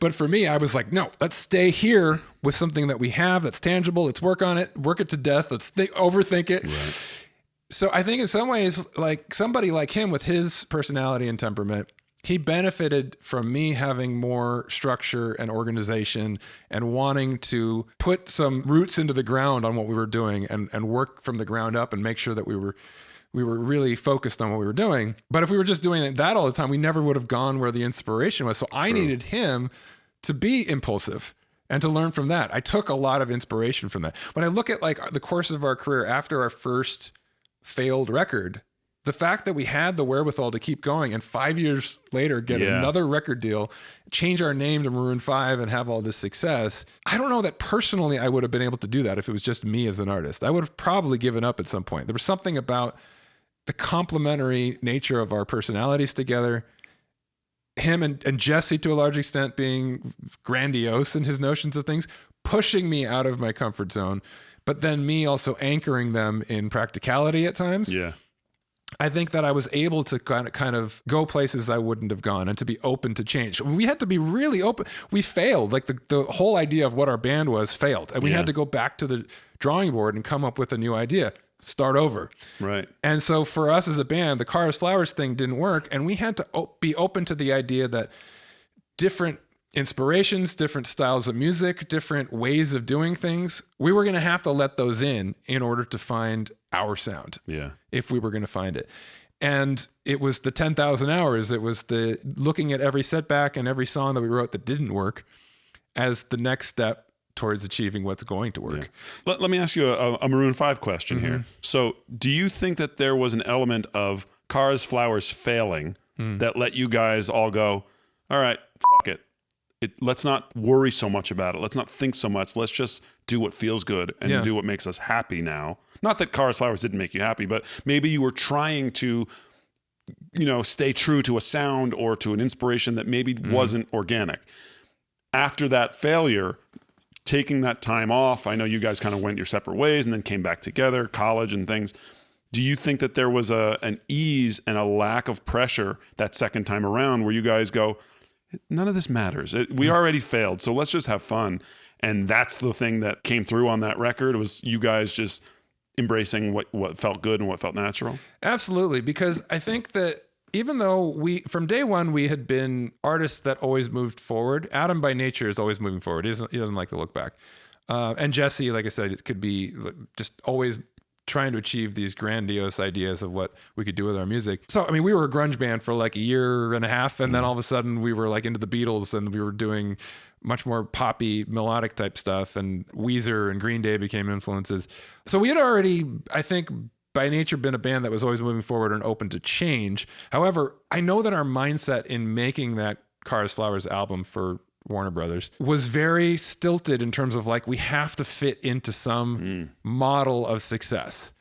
But for me, I was like, no, let's stay here with something that we have that's tangible. Let's work on it, work it to death. Let's overthink it. Right. So I think in some ways, like somebody like him with his personality and temperament, he benefited from me having more structure and organization and wanting to put some roots into the ground on what we were doing and work from the ground up and make sure that we were really focused on what we were doing. But if we were just doing that all the time, we never would have gone where the inspiration was. So I needed him to be impulsive and to learn from that. I took a lot of inspiration from that. When I look at like the course of our career after our first failed record, the fact that we had the wherewithal to keep going and 5 years later get another record deal, change our name to Maroon 5 and have all this success. I don't know that personally I would have been able to do that if it was just me as an artist. I would have probably given up at some point. There was something about the complementary nature of our personalities together. Him and Jesse, to a large extent, being grandiose in his notions of things, pushing me out of my comfort zone, but then me also anchoring them in practicality at times. Yeah. I think that I was able to kind of go places I wouldn't have gone and to be open to change. We had to be really open. We failed. Like the whole idea of what our band was failed. And we had to go back to the drawing board and come up with a new idea. Start over. Right. And so for us as a band, the Cars Flowers thing didn't work. And we had to be open to the idea that different inspirations, different styles of music, different ways of doing things, we were going to have to let those in order to find our sound. Yeah. If we were going to find it. And it was the 10,000 hours. It was the looking at every setback and every song that we wrote that didn't work as the next step towards achieving what's going to work. Yeah. Let me ask you a Maroon 5 question here. So do you think that there was an element of Cars Flowers failing that let you guys all go, all right, fuck it. Let's not worry so much about it. Let's not think so much. Let's just do what feels good and do what makes us happy now. Not that Cars Flowers didn't make you happy, but maybe you were trying to, stay true to a sound or to an inspiration that maybe wasn't organic. After that failure, taking that time off, I know you guys kind of went your separate ways and then came back together, college and things. Do you think that there was an ease and a lack of pressure that second time around where you guys go, none of this matters. We already failed, so let's just have fun. And that's the thing that came through on that record, was you guys just embracing what felt good and what felt natural? Absolutely, because I think that even though from day one, we had been artists that always moved forward. Adam by nature is always moving forward. He doesn't like to look back. And Jesse, like I said, it could be just always trying to achieve these grandiose ideas of what we could do with our music. So, I mean, we were a grunge band for like a year and a half, and then all of a sudden we were like into the Beatles, and we were doing much more poppy, melodic type stuff, and Weezer and Green Day became influences. So we had already, I think, by nature been a band that was always moving forward and open to change. However, I know that our mindset in making that Cars Flowers album for Warner Brothers was very stilted in terms of like, we have to fit into some model of success.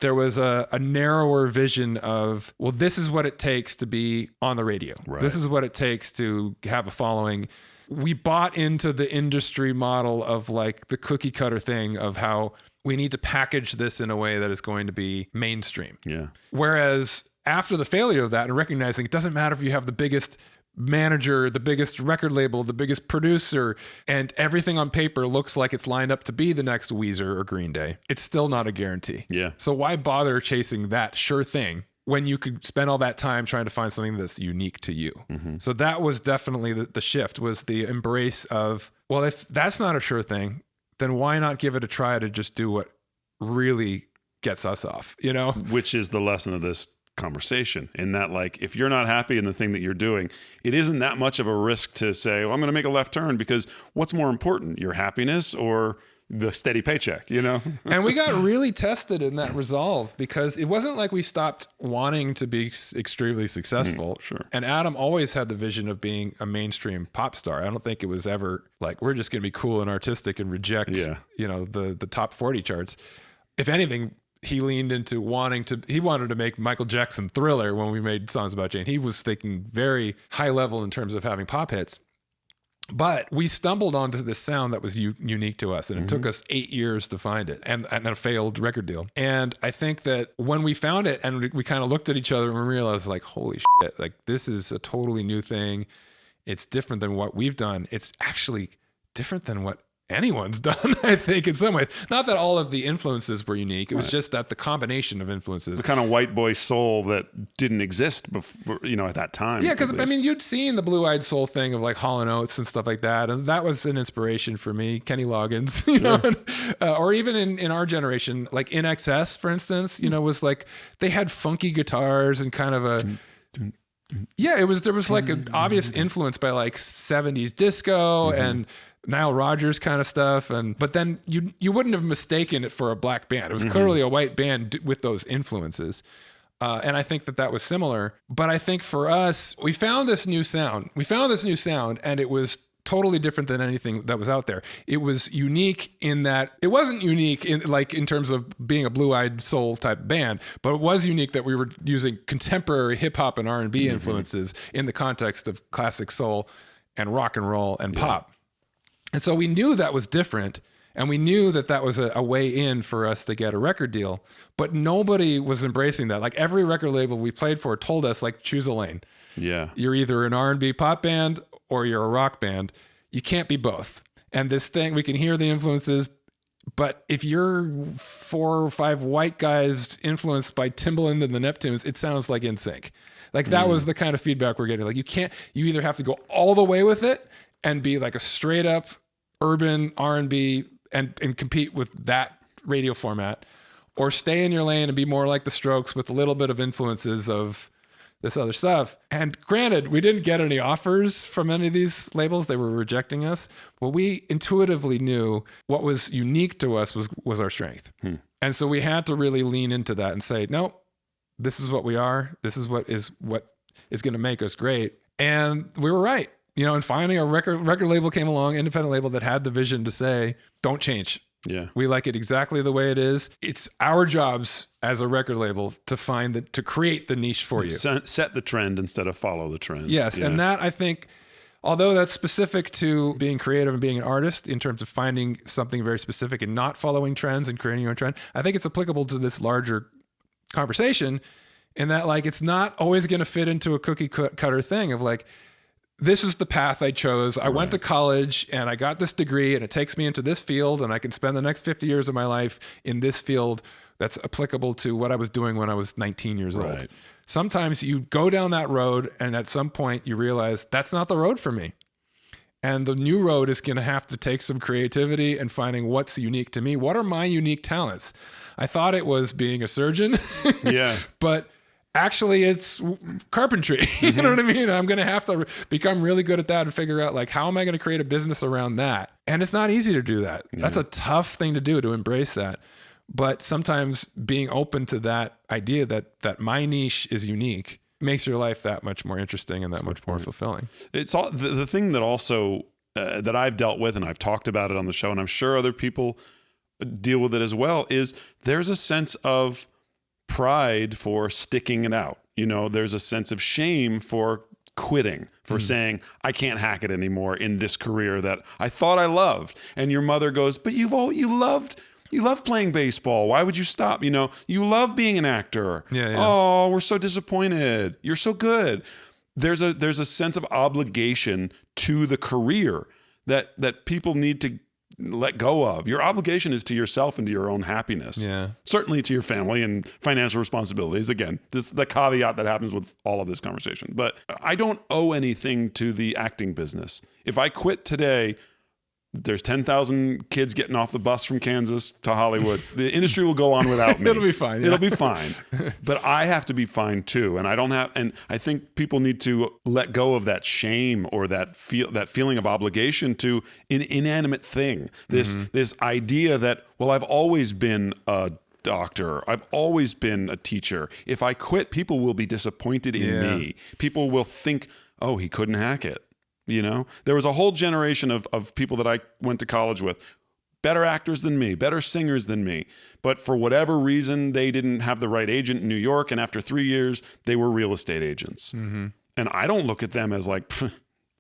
There was a narrower vision of, well, this is what it takes to be on the radio. Right. This is what it takes to have a following. We bought into the industry model of like the cookie cutter thing of how we need to package this in a way that is going to be mainstream. Yeah. Whereas after the failure of that and recognizing it doesn't matter if you have the biggest manager, the biggest record label, the biggest producer, and everything on paper looks like it's lined up to be the next Weezer or Green Day, it's still not a guarantee. Yeah. So why bother chasing that sure thing when you could spend all that time trying to find something that's unique to you? Mm-hmm. So that was definitely the shift, was the embrace of, well, if that's not a sure thing, then why not give it a try to just do what really gets us off, Which is the lesson of this conversation, in that, like, if you're not happy in the thing that you're doing, it isn't that much of a risk to say, well, I'm going to make a left turn, because what's more important, your happiness or the steady paycheck, And we got really tested in that resolve, because it wasn't like we stopped wanting to be extremely successful. Sure. And Adam always had the vision of being a mainstream pop star. I don't think it was ever like, we're just going to be cool and artistic and reject, the top 40 charts. If anything, he leaned into he wanted to make Michael Jackson Thriller when we made Songs About Jane. He was thinking very high level in terms of having pop hits. But we stumbled onto this sound that was unique to us, and it took us 8 years to find it, and a failed record deal. And I think that when we found it and we kind of looked at each other and we realized, like, holy shit, like, this is a totally new thing. It's different than what we've done. It's actually different than what anyone's done, I think, in some ways. Not that all of the influences were unique. It was just that the combination of influences. The kind of white boy soul that didn't exist before, at that time. Yeah, because, I mean, you'd seen the blue-eyed soul thing of like Hall & Oates and stuff like that, and that was an inspiration for me. Kenny Loggins, or even in our generation, like In Excess, for instance, was like, they had funky guitars and kind of a... Yeah, there was like an obvious influence by like 70s disco and Nile Rodgers kind of stuff, but then you wouldn't have mistaken it for a black band. It was clearly a white band with those influences. And I think that was similar. But I think for us, we found this new sound. And it was totally different than anything that was out there. It was unique in that it wasn't unique in terms of being a blue-eyed soul type band, but it was unique that we were using contemporary hip hop and R&B influences in the context of classic soul and rock and roll and pop. And so we knew that was different, and we knew that was a way in for us to get a record deal, but nobody was embracing that. Like every record label we played for told us, like, choose a lane. Yeah. You're either an R&B pop band or you're a rock band. You can't be both. And this thing, we can hear the influences, but if you're 4 or 5 white guys influenced by Timbaland and the Neptunes, it sounds like NSYNC. Like that was the kind of feedback we're getting. Like you either have to go all the way with it and be like a straight up urban R&B and compete with that radio format, or stay in your lane and be more like the Strokes with a little bit of influences of this other stuff. And granted, we didn't get any offers from any of these labels. They were rejecting us. But we intuitively knew what was unique to us was our strength. And so we had to really lean into that and say, no, this is what we are. This is what is going to make us great. And we were right. And finally a record label came along, independent label that had the vision to say, don't change. Yeah. We like it exactly the way it is. It's our jobs as a record label to create the niche for you. Set the trend instead of follow the trend. Yes. Yeah. And that, I think, although that's specific to being creative and being an artist in terms of finding something very specific and not following trends and creating your own trend, I think it's applicable to this larger conversation in that, like, it's not always going to fit into a cookie cutter thing of like, this is the path I chose. I went to college and I got this degree and it takes me into this field and I can spend the next 50 years of my life in this field that's applicable to what I was doing when I was 19 years old. Sometimes you go down that road and at some point you realize that's not the road for me. And the new road is going to have to take some creativity and finding what's unique to me. What are my unique talents? I thought it was being a surgeon. But actually it's carpentry. You know what I mean? I'm going to have to become really good at that and figure out, like, how am I going to create a business around that? And it's not easy to do that. That's a tough thing to do, to embrace that. But sometimes being open to that idea that my niche is unique makes your life that much more interesting and that much more fulfilling. It's all the thing that also that I've dealt with, and I've talked about it on the show, and I'm sure other people deal with it as well, is there's a sense of pride for sticking it out. There's a sense of shame for quitting, for saying, I can't hack it anymore in this career that I thought I loved. And your mother goes, but you loved playing baseball. Why would you stop? You love being an actor. Oh, we're so disappointed. You're so good. There's a sense of obligation to the career that people need to let go of. Your obligation is to yourself and to your own happiness. Yeah. Certainly to your family and financial responsibilities. Again, this is the caveat that happens with all of this conversation. But I don't owe anything to the acting business. If I quit today, there's 10,000 kids getting off the bus from Kansas to Hollywood. The industry will go on without me. It'll be fine. It'll be fine. But I have to be fine too. And I think people need to let go of that shame or that feeling of obligation to an inanimate thing. This idea that, well, I've always been a doctor. I've always been a teacher. If I quit, people will be disappointed in me. People will think, oh, he couldn't hack it. There was a whole generation of people that I went to college with, better actors than me, better singers than me. But for whatever reason, they didn't have the right agent in New York. And after 3 years, they were real estate agents. And I don't look at them as like,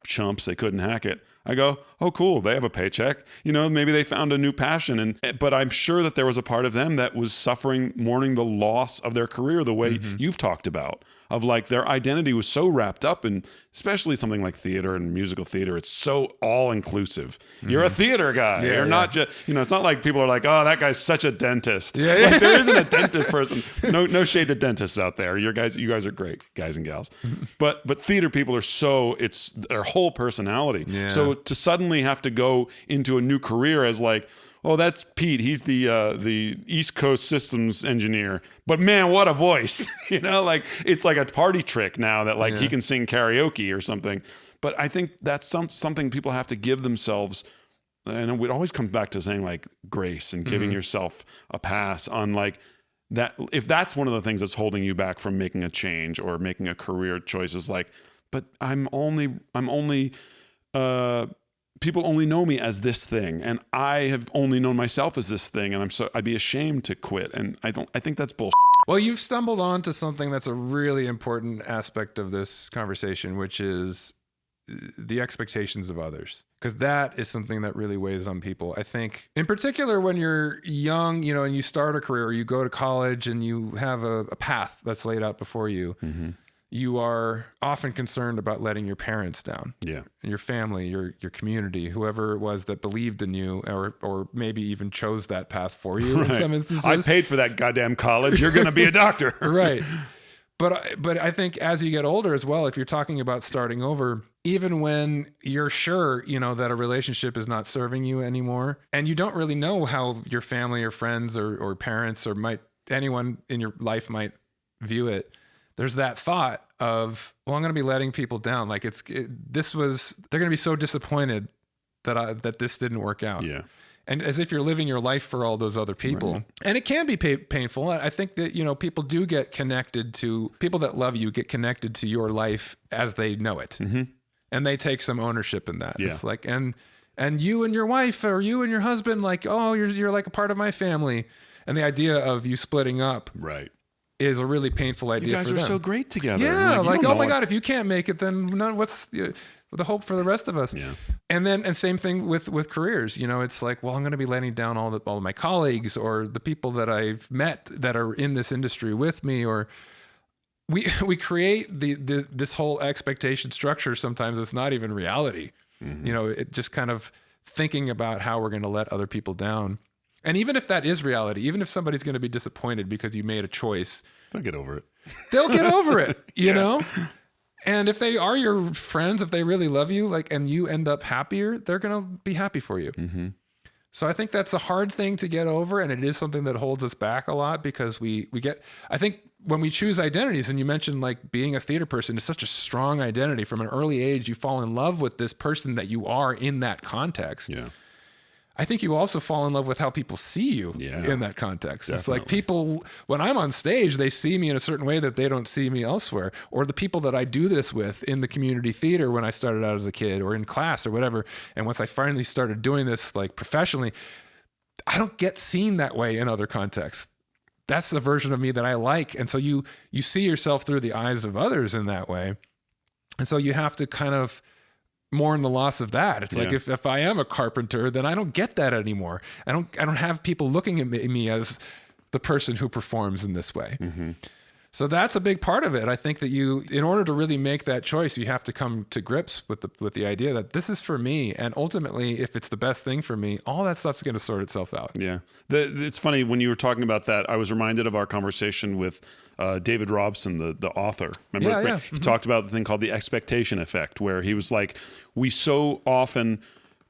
chumps, they couldn't hack it. I go, oh, cool, they have a paycheck. Maybe they found a new passion. But I'm sure that there was a part of them that was mourning the loss of their career the way you've talked about. Of like their identity was so wrapped up in, especially something like theater and musical theater, it's so all-inclusive. You're a theater guy. You're not just, it's not like people are like, oh, that guy's such a dentist. Like, there isn't a dentist person. No shade to dentists out there. You guys are great guys and gals. But theater people are it's their whole personality. Yeah. So to suddenly have to go into a new career as like, oh, that's Pete. He's the East Coast systems engineer. But man, what a voice. It's like a party trick now that he can sing karaoke or something. But I think that's something people have to give themselves. And it always comes back to saying like grace and giving yourself a pass on like, that if that's one of the things that's holding you back from making a change or making a career choice, is like, but I'm only people only know me as this thing, and I have only known myself as this thing, and I'd be ashamed to quit. And I think that's bullshit. Well, you've stumbled onto something that's a really important aspect of this conversation, which is the expectations of others. Because that is something that really weighs on people. I think in particular when you're young, and you start a career or you go to college and you have a path that's laid out before you, you are often concerned about letting your parents down. Yeah. Your family, your community, whoever it was that believed in you or maybe even chose that path for you in some instances. I paid for that goddamn college. You're going to be a doctor. Right. But I think as you get older as well, if you're talking about starting over, even when you're sure, that a relationship is not serving you anymore, and you don't really know how your family or friends or parents or anyone in your life might view it, there's that thought of, well, I'm going to be letting people down. Like they're going to be so disappointed that this didn't work out. Yeah. And as if you're living your life for all those other people. Right. And it can be painful. I think that, people do get connected to, people that love you get connected to your life as they know it. Mm-hmm. And they take some ownership in that. Yeah. It's like, and you and your wife or you and your husband, like, oh, you're like a part of my family. And the idea of you splitting up. Right. Is a really painful idea. You guys are so great together. Yeah, like oh my God, if you can't make it, then what's the hope for the rest of us? Yeah. And same thing with careers. It's like, well, I'm going to be letting down all of my colleagues or the people that I've met that are in this industry with me, or we create this whole expectation structure. Sometimes it's not even reality. Mm-hmm. It just kind of thinking about how we're going to let other people down. And even if that is reality, even if somebody's going to be disappointed because you made a choice, they'll get over it. They'll get over it, you know? And if they are your friends, if they really love you, and you end up happier, they're going to be happy for you. Mm-hmm. So I think that's a hard thing to get over. And it is something that holds us back a lot because I think when we choose identities, and you mentioned being a theater person is such a strong identity from an early age, you fall in love with this person that you are in that context. Yeah. I think you also fall in love with how people see you in that context. Definitely. It's like people, when I'm on stage, they see me in a certain way that they don't see me elsewhere. Or the people that I do this with in the community theater when I started out as a kid or in class or whatever. And once I finally started doing this professionally, I don't get seen that way in other contexts. That's the version of me that I like. And so you see yourself through the eyes of others in that way. And so you have to kind of mourn the loss of that. It's like if I am a carpenter, then I don't get that anymore. I don't have people looking at me as the person who performs in this way. Mm-hmm. So that's a big part of it. I think that in order to really make that choice, you have to come to grips with the idea that this is for me. And ultimately, if it's the best thing for me, all that stuff's going to sort itself out. Yeah. It's funny when you were talking about that, I was reminded of our conversation with David Robson, the author. Remember? Yeah. He talked about the thing called the expectation effect, where he was like, we so often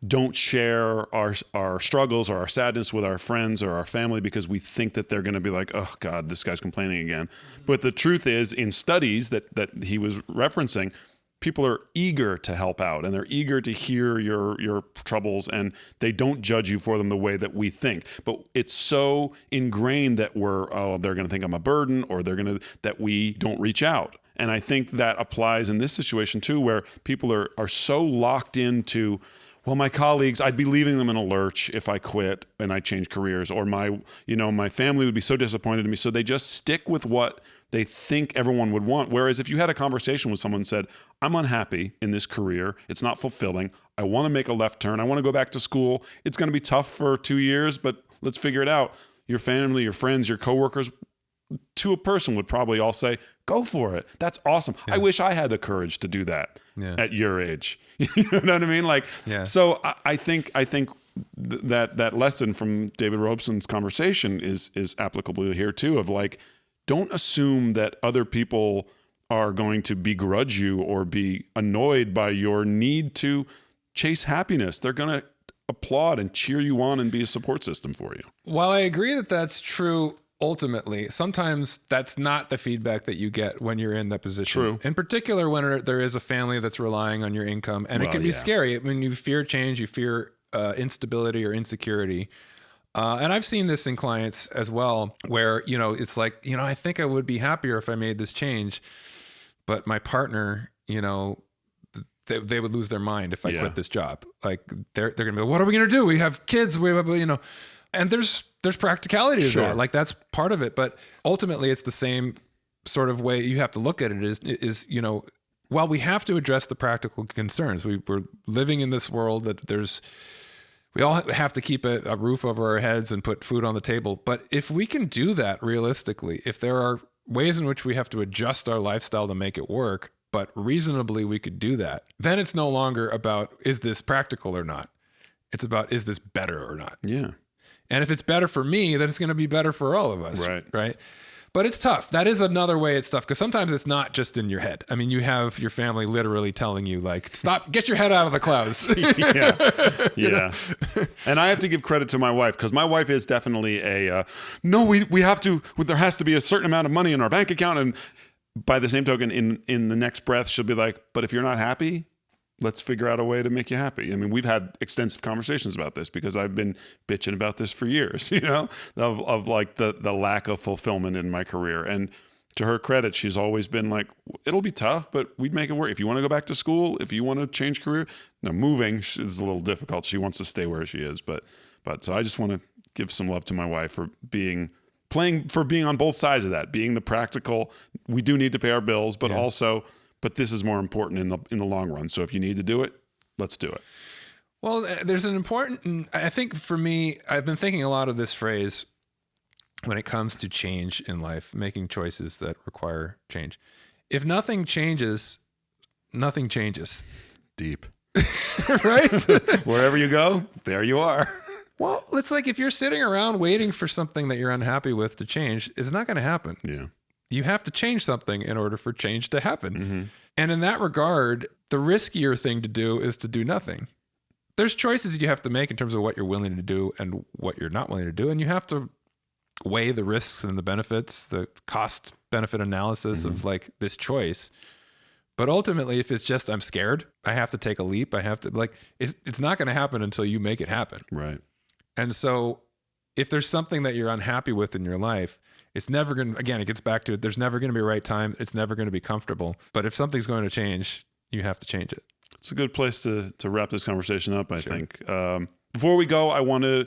don't share our struggles or our sadness with our friends or our family because we think that they're going to be like, oh God, this guy's complaining again. But the truth is, in studies that he was referencing, people are eager to help out and they're eager to hear your troubles, and they don't judge you for them the way that we think. But it's so ingrained that they're going to think I'm a burden, or that we don't reach out. And I think that applies in this situation too, where people are so locked into, well, my colleagues, I'd be leaving them in a lurch if I quit and I change careers, or my family would be so disappointed in me. So they just stick with what they think everyone would want. Whereas if you had a conversation with someone and said, I'm unhappy in this career, it's not fulfilling, I want to make a left turn, I want to go back to school, it's going to be tough for 2 years, but let's figure it out. Your family, your friends, your coworkers, to a person would probably all say, go for it. That's awesome. Yeah. I wish I had the courage to do that at your age. You know what I mean? So I think that lesson from David Robson's conversation is applicable here too, of don't assume that other people are going to begrudge you or be annoyed by your need to chase happiness. They're going to applaud and cheer you on and be a support system for you. While I agree that that's true, ultimately, sometimes that's not the feedback that you get when you're in that position. True. In particular, when there is a family that's relying on your income, and it can be scary. I mean, you fear change, you fear instability or insecurity. And I've seen this in clients as well, where, it's like, I think I would be happier if I made this change, but my partner, they would lose their mind if I quit this job. Like they're going to be like, what are we going to do? We have kids, and there's practicality to that. Like that's part of it. But ultimately it's the same sort of way you have to look at it is, while we have to address the practical concerns, we're living in this world that we all have to keep a roof over our heads and put food on the table. But if we can do that realistically, if there are ways in which we have to adjust our lifestyle to make it work, but reasonably we could do that, then it's no longer about, is this practical or not? It's about, is this better or not? Yeah. And if it's better for me, then it's going to be better for all of us. Right. But it's tough. That is another way it's tough, because sometimes it's not just in your head. I mean, you have your family literally telling you, like, stop, get your head out of the clouds. Yeah. And I have to give credit to my wife, because my wife is definitely no, we have to, there has to be a certain amount of money in our bank account. And by the same token, in the next breath, she'll be like, but if you're not happy, let's figure out a way to make you happy. I mean, we've had extensive conversations about this, because I've been bitching about this for years, of like the lack of fulfillment in my career. And to her credit, she's always been like, it'll be tough, but we'd make it work. If you want to go back to school, if you want to change career, now moving is a little difficult. She wants to stay where she is. But so I just want to give some love to my wife for being on both sides of that, being the practical, we do need to pay our bills, but also, but this is more important in the long run. So if you need to do it, let's do it. Well, there's I think for me, I've been thinking a lot of this phrase when it comes to change in life, making choices that require change. If nothing changes, nothing changes. Deep. Right? Wherever you go, there you are. Well, it's like if you're sitting around waiting for something that you're unhappy with to change, it's not going to happen. Yeah. You have to change something in order for change to happen. Mm-hmm. And in that regard, the riskier thing to do is to do nothing. There's choices you have to make in terms of what you're willing to do and what you're not willing to do. And you have to weigh the risks and the benefits, the cost benefit analysis of like this choice. But ultimately, if it's just, I'm scared, I have to take a leap. I have to it's not going to happen until you make it happen. Right. And so if there's something that you're unhappy with in your life, it's never going to, again, it gets back to it. There's never going to be a right time. It's never going to be comfortable. But if something's going to change, you have to change it. It's a good place to wrap this conversation up, I think. Before we go, I want to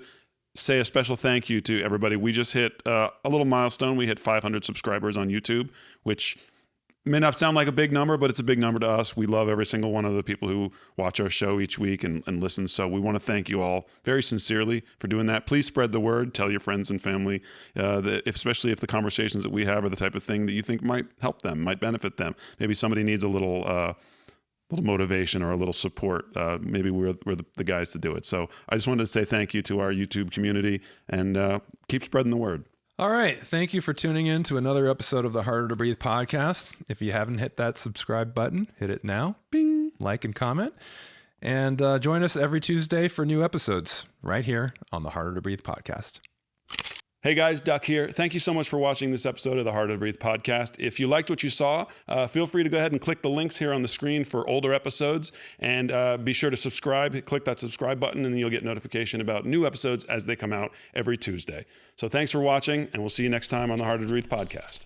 say a special thank you to everybody. We just hit a little milestone. We hit 500 subscribers on YouTube, which may not sound like a big number, but it's a big number to us. We love every single one of the people who watch our show each week and listen. So we want to thank you all very sincerely for doing that. Please spread the word. Tell your friends and family, especially if the conversations that we have are the type of thing that you think might help them, might benefit them. Maybe somebody needs a little motivation or a little support. Maybe we're the guys to do it. So I just wanted to say thank you to our YouTube community and keep spreading the word. All right. Thank you for tuning in to another episode of the Harder to Breathe podcast. If you haven't hit that subscribe button, hit it now. Bing. Like and comment. And join us every Tuesday for new episodes right here on the Harder to Breathe podcast. Hey guys, Duck here. Thank you so much for watching this episode of the Harder to Breathe podcast. If you liked what you saw, feel free to go ahead and click the links here on the screen for older episodes, and be sure to subscribe. Click that subscribe button, and then you'll get notification about new episodes as they come out every Tuesday. So thanks for watching, and we'll see you next time on the Harder to Breathe podcast.